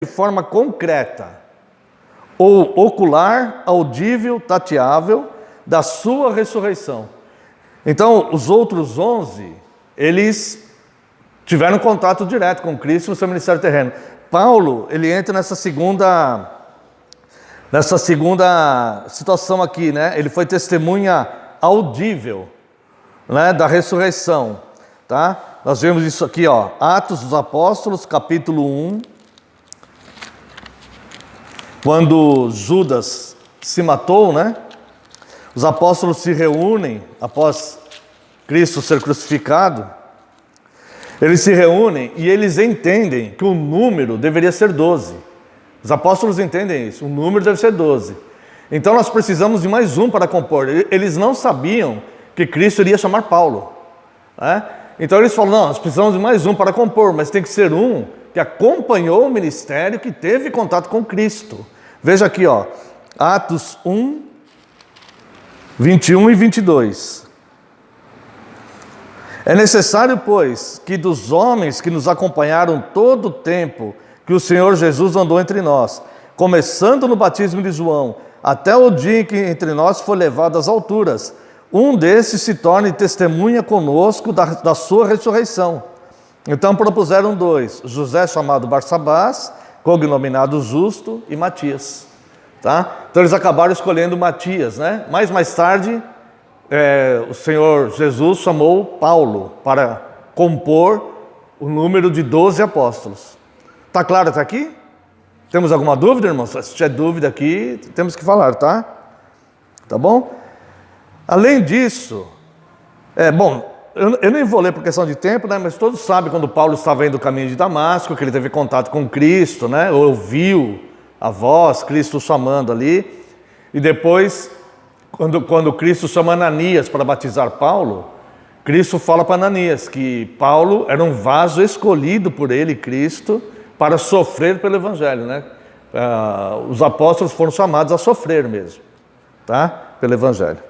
de forma concreta, ou ocular, audível, tateável, da sua ressurreição. Então, os outros 11, eles tiveram contato direto com Cristo no seu ministério terreno. Paulo, ele entra nessa segunda situação aqui, né? Ele foi testemunha audível, né, da ressurreição, tá? Nós vemos isso aqui, ó, Atos dos Apóstolos, capítulo 1, quando Judas se matou, né? Os apóstolos se reúnem após Cristo ser crucificado. Eles se reúnem e eles entendem que o número deveria ser 12. Os apóstolos entendem isso, o número deve ser 12. Então nós precisamos de mais um para compor. Eles não sabiam que Cristo iria chamar Paulo, né? Então eles falam, não, nós precisamos de mais um para compor, mas tem que ser um que acompanhou o ministério, que teve contato com Cristo. Veja aqui, ó, Atos 1, 21 e 22. É necessário, pois, que dos homens que nos acompanharam todo o tempo que o Senhor Jesus andou entre nós, começando no batismo de João, até o dia em que entre nós foi levado às alturas, um desses se torne testemunha conosco da sua ressurreição. Então propuseram 2, José chamado Barsabás, cognominado Justo, e Matias. Tá? Então eles acabaram escolhendo Matias, né? Mas mais tarde, o Senhor Jesus chamou Paulo para compor o número de 12 apóstolos. Está claro até aqui? Temos alguma dúvida, irmãos? Se tiver dúvida aqui, temos que falar, tá? Tá bom? Além disso, eu nem vou ler por questão de tempo, né? Mas todos sabem quando Paulo estava indo do caminho de Damasco, que ele teve contato com Cristo, né? Ouviu a voz, Cristo chamando ali. E depois, quando Cristo chama Ananias para batizar Paulo, Cristo fala para Ananias que Paulo era um vaso escolhido por ele, Cristo, para sofrer pelo Evangelho, né? Os apóstolos foram chamados a sofrer mesmo, tá? Pelo Evangelho.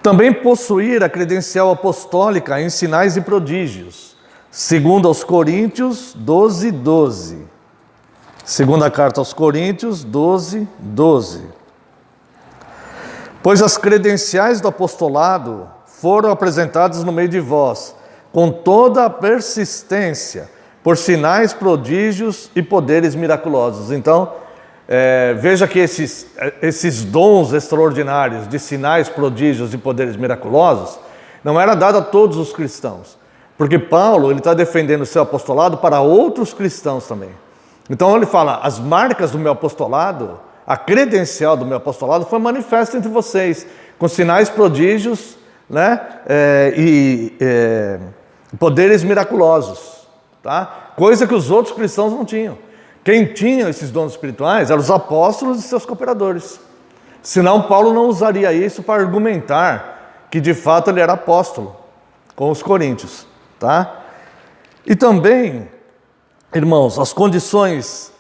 Também possuir a credencial apostólica em sinais e prodígios, segundo aos Coríntios 12, 12. Segunda carta aos Coríntios 12, 12. Pois as credenciais do apostolado foram apresentadas no meio de vós, com toda a persistência, por sinais, prodígios e poderes miraculosos. Então, veja que esses dons extraordinários de sinais, prodígios e poderes miraculosos não era dado a todos os cristãos, porque Paulo ele está defendendo o seu apostolado para outros cristãos também. Então ele fala, as marcas do meu apostolado, a credencial do meu apostolado foi manifesta entre vocês, com sinais, prodígios, né, e poderes miraculosos, tá? Coisa que os outros cristãos não tinham. Quem tinha esses dons espirituais eram os apóstolos e seus cooperadores. Senão Paulo não usaria isso para argumentar que de fato ele era apóstolo com os coríntios, tá? E também, irmãos, as condições,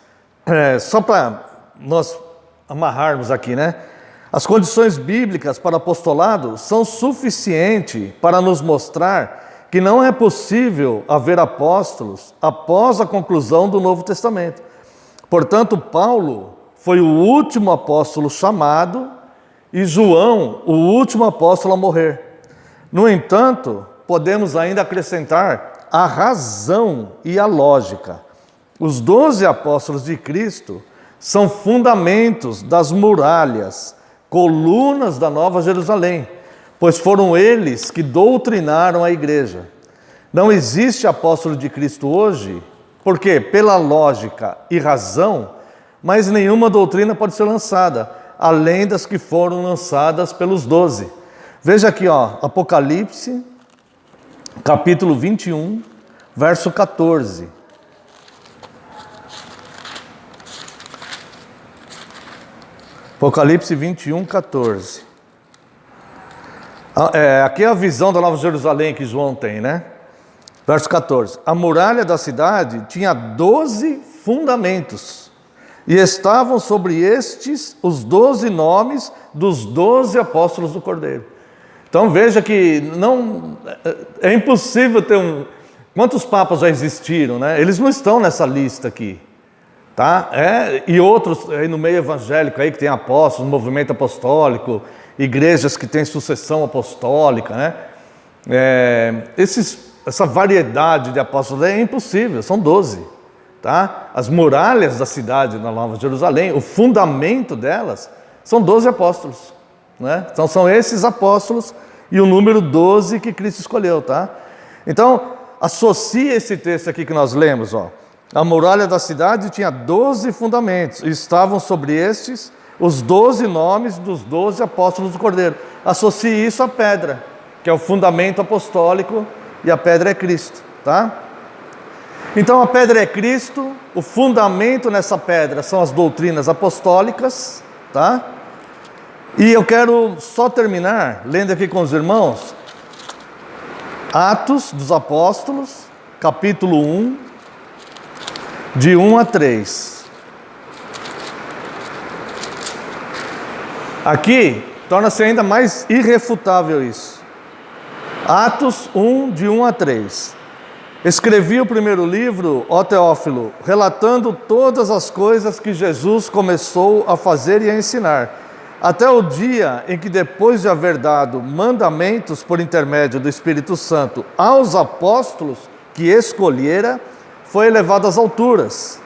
só para nós amarrarmos aqui, né? As condições bíblicas para apostolado são suficientes para nos mostrar que não é possível haver apóstolos após a conclusão do Novo Testamento. Portanto, Paulo foi o último apóstolo chamado e João o último apóstolo a morrer. No entanto, podemos ainda acrescentar a razão e a lógica. Os 12 apóstolos de Cristo são fundamentos das muralhas, colunas da Nova Jerusalém, pois foram eles que doutrinaram a igreja. Não existe apóstolo de Cristo hoje, porque pela lógica e razão, mas nenhuma doutrina pode ser lançada, além das que foram lançadas pelos 12. Veja aqui, ó, Apocalipse, capítulo 21, verso 14. Apocalipse 21, 14. Aqui é a visão da Nova Jerusalém que João tem, né? Verso 14. A muralha da cidade tinha 12 fundamentos, e estavam sobre estes os 12 nomes dos 12 apóstolos do Cordeiro. Então veja que é impossível ter Quantos papas já existiram, né? Eles não estão nessa lista aqui. tá? E outros aí no meio evangélico aí que tem apóstolos, movimento apostólico, igrejas que têm sucessão apostólica, né? Essa variedade de apóstolos é impossível, são 12, tá? As muralhas da cidade da Nova Jerusalém, o fundamento delas são 12 apóstolos, né? Então são esses apóstolos e o número 12 que Cristo escolheu, tá? Então, associe esse texto aqui que nós lemos, ó. A muralha da cidade tinha 12 fundamentos, e estavam sobre estes os 12 nomes dos 12 apóstolos do Cordeiro. Associe isso à pedra, que é o fundamento apostólico, e a pedra é Cristo, tá? Então a pedra é Cristo, o fundamento nessa pedra são as doutrinas apostólicas, tá? E eu quero só terminar lendo aqui com os irmãos Atos dos Apóstolos, capítulo 1, de 1 a 3. Aqui torna-se ainda mais irrefutável isso. Atos 1, de 1 a 3. Escrevi o primeiro livro, ó Teófilo, relatando todas as coisas que Jesus começou a fazer e a ensinar, até o dia em que, depois de haver dado mandamentos por intermédio do Espírito Santo aos apóstolos que escolhera, foi elevado às alturas.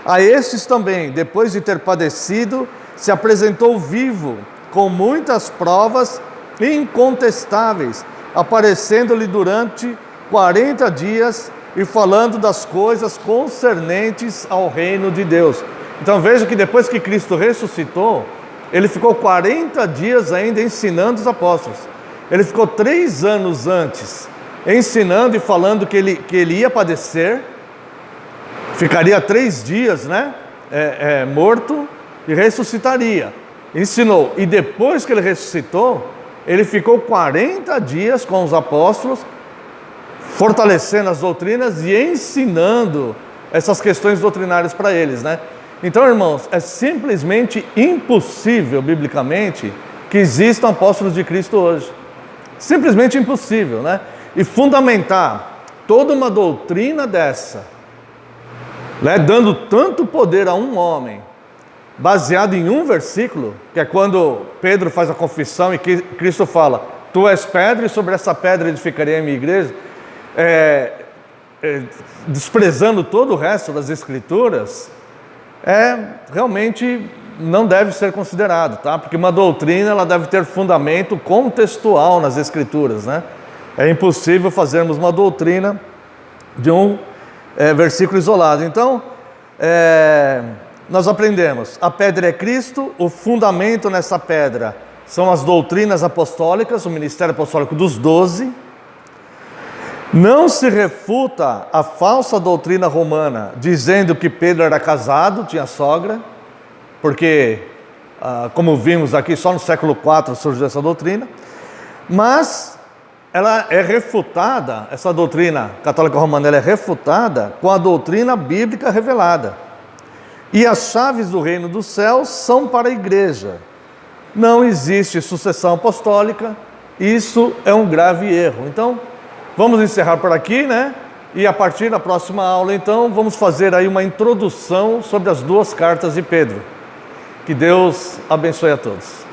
A estes também, depois de ter padecido, se apresentou vivo, com muitas provas incontestáveis, aparecendo-lhe durante 40 dias e falando das coisas concernentes ao reino de Deus. Então veja que depois que Cristo ressuscitou, ele ficou 40 dias ainda ensinando os apóstolos. Ele ficou 3 anos antes ensinando e falando que ele ia padecer, ficaria 3 dias, né, morto e ressuscitaria. Ensinou. E depois que ele ressuscitou, ele ficou 40 dias com os apóstolos, fortalecendo as doutrinas e ensinando essas questões doutrinárias para eles, né? Então, irmãos, é simplesmente impossível, biblicamente, que existam apóstolos de Cristo hoje. Simplesmente impossível, né? E fundamentar toda uma doutrina dessa, né, dando tanto poder a um homem, baseado em um versículo, que é quando Pedro faz a confissão e que Cristo fala: tu és pedra e sobre essa pedra edificarei a minha igreja, desprezando todo o resto das Escrituras, realmente não deve ser considerado, tá? Porque uma doutrina, ela deve ter fundamento contextual nas Escrituras, né? É impossível fazermos uma doutrina de um versículo isolado. Então, nós aprendemos, a pedra é Cristo, o fundamento nessa pedra são as doutrinas apostólicas, o ministério apostólico dos 12. Não se refuta a falsa doutrina romana, dizendo que Pedro era casado, tinha sogra, porque, como vimos aqui, só no século IV surgiu essa doutrina, mas ela é refutada, essa doutrina católica romana, ela é refutada com a doutrina bíblica revelada. E as chaves do reino dos céus são para a igreja. Não existe sucessão apostólica, isso é um grave erro. Então, vamos encerrar por aqui, né? E a partir da próxima aula, então, vamos fazer aí uma introdução sobre as 2 cartas de Pedro. Que Deus abençoe a todos.